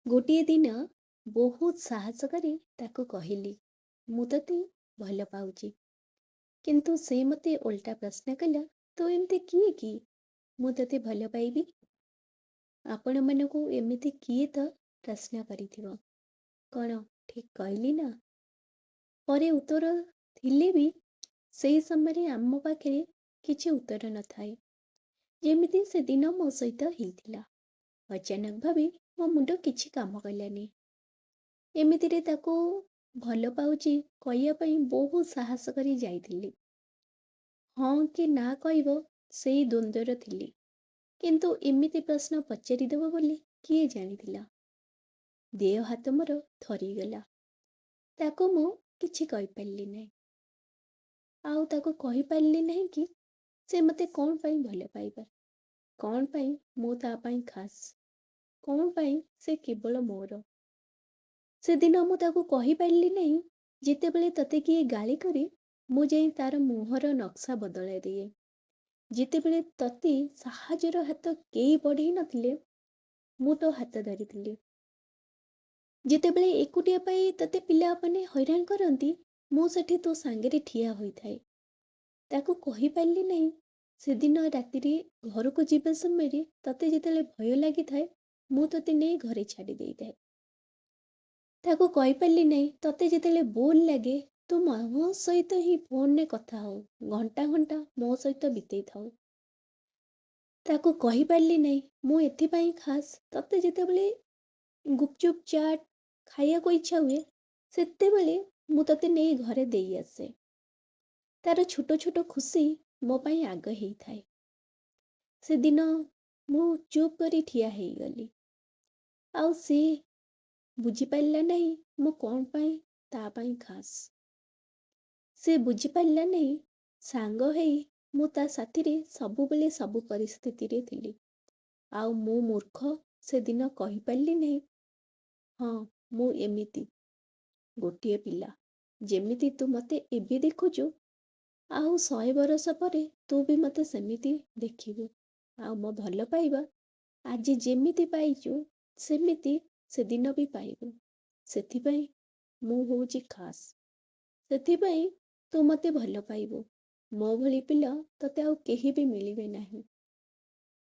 ଗୋଟିଏ ଦିନ ବହୁତ ସାହସ କରି ତାକୁ କହିଲି, ମୁଁ ତତେ ଭଲ ପାଉଛି। କିନ୍ତୁ ସେ ମତେ ଓଲଟା ପ୍ରଶ୍ନ କଲା, ତୁ ଏମିତି କିଏ କି ମୁଁ ତତେ ଭଲ ପାଇବି? ଆପଣମାନଙ୍କୁ ଏମିତି କିଏ ତ ପ୍ରଶ୍ନ କରିଥିବ? କଣ ଠିକ କହିଲି ନା? ପରେ ଉତ୍ତର ଥିଲେ ବି ସେଇ ସମୟରେ ଆମ ପାଖରେ କିଛି ଉତ୍ତର ନଥାଏ। ଯେମିତି ସେଦିନ ମୋ ସହିତ ହେଇଥିଲା। ଅଚାନକ ଭାବେ ମୋ ମୁଣ୍ଡ କିଛି କାମ କଲାନି। ଏମିତିରେ ତାକୁ ଭଲ ପାଉଛି କହିବା ପାଇଁ ବହୁତ ସାହସ କରି ଯାଇଥିଲି। ହଁ କି ନା କହିବ ସେଇ ଦ୍ୱନ୍ଦ୍ୱରେ ଥିଲି। କିନ୍ତୁ ଏମିତି ପ୍ରଶ୍ନ ପଚାରିଦେବ ବୋଲି କିଏ ଜାଣିଥିଲା? ଦେହ ହାତ ମୋର ଥରିଗଲା। ତାକୁ ମୁଁ କିଛି କହିପାରିଲି ନାହିଁ। ଆଉ ତାକୁ କହିପାରିଲି ନାହିଁ କି ସେ ମତେ କଣ ପାଇଁ ଭଲ ପାଇବ, କଣ ପାଇଁ ମୁଁ ତା ପାଇଁ ଖାସ୍, କଣ ପାଇଁ ସେ କେବଳ ମୋର। ସେଦିନ ମୁଁ ତାକୁ କହିପାରିଲି ନାହିଁ, ଯେତେବେଳେ ତତେ କିଏ ଗାଳି କରେ ମୁଁ ଯାଇ ତାର ମୁହଁର ନକ୍ସା ବଦଳାଇ ଦିଏ। ଯେତେବେଳେ ତତେ ସାହାଯ୍ୟର ହାତ କେହି ବଢ଼େଇ ନଥିଲେ ମୁଁ ତୋ ହାତ ଧରିଥିଲି। ଯେତେବେଳେ ଏକୁଟିଆ ପାଇଁ ତତେ ପିଲାମାନେ ହଇରାଣ କରନ୍ତି ମୁଁ ସେଠି ତୋ ସାଙ୍ଗରେ ଠିଆ ହୋଇଥାଏ। ତାକୁ କହିପାରିଲି ନାହିଁ, ସେଦିନ ରାତିରେ ଘରକୁ ଯିବା ସମୟରେ ତତେ ଯେତେବେଳେ ଭୟ ଲାଗିଥାଏ ମୁଁ ତତେ ନେଇ ଘରେ ଛାଡ଼ି ଦେଇଥାଏ। ତାକୁ କହିପାରିଲି ନାହିଁ, ତତେ ଯେତେବେଳେ ବୋର୍ ଲାଗେ ତୁ ମୋ ସହିତ ହିଁ ଫୋନରେ କଥା ହଉ, ଘଣ୍ଟା ଘଣ୍ଟା ମୋ ସହିତ ବିତେଇ ଥାଉ। ତାକୁ କହିପାରିଲି ନାହିଁ, ମୁଁ ଏଥିପାଇଁ ଖାସ୍, ତତେ ଯେତେବେଳେ ଗୁପଚୁପ ଚାଟ୍ ଖାଇବାକୁ ଇଚ୍ଛା ହୁଏ ସେତେବେଳେ ମୁଁ ତତେ ନେଇ ଘରେ ଦେଇ ଆସେ। ତାର ଛୋଟ ଛୋଟ ଖୁସି ମୋ ପାଇଁ ଆଗ ହେଇଥାଏ। ସେଦିନ ମୁଁ ଚୁପ୍ କରି ଠିଆ ହେଇଗଲି। ଆଉ ସେ ବୁଝିପାରିଲା ନାହିଁ ମୁଁ କଣ ପାଇଁ ତା ପାଇଁ ଖାସ୍। ସେ ବୁଝିପାରିଲା ନାହିଁ ସାଙ୍ଗ ହେଇ ମୁଁ ତା ସାଥିରେ ସବୁବେଳେ ସବୁ ପରିସ୍ଥିତିରେ ଥିଲି। ଆଉ ମୁଁ ମୂର୍ଖ ସେଦିନ କହିପାରିଲି ନାହିଁ, ହଁ ମୁଁ ଏମିତି ଗୋଟିଏ ପିଲା, ଯେମିତି ତୁ ମତେ ଏବେ ଦେଖୁଛୁ ଆଉ 100 ବର୍ଷ ପରେ ତୁ ବି ମତେ ସେମିତି ଦେଖିବୁ। ଆଉ ମୋ ଭଲ ପାଇବା ଆଜି ଯେମିତି ପାଇଛୁ ସେମିତି ସେଦିନ ବି ପାଇବୁ। ସେଥିପାଇଁ ମୁଁ ହଉଛି ଖାସ୍। ସେଥିପାଇଁ ତୁ ମତେ ଭଲ ପାଇବୁ। ମୋ ଭଳି ପିଲା ତତେ ଆଉ କେହି ବି ମିଳିବେ ନାହିଁ।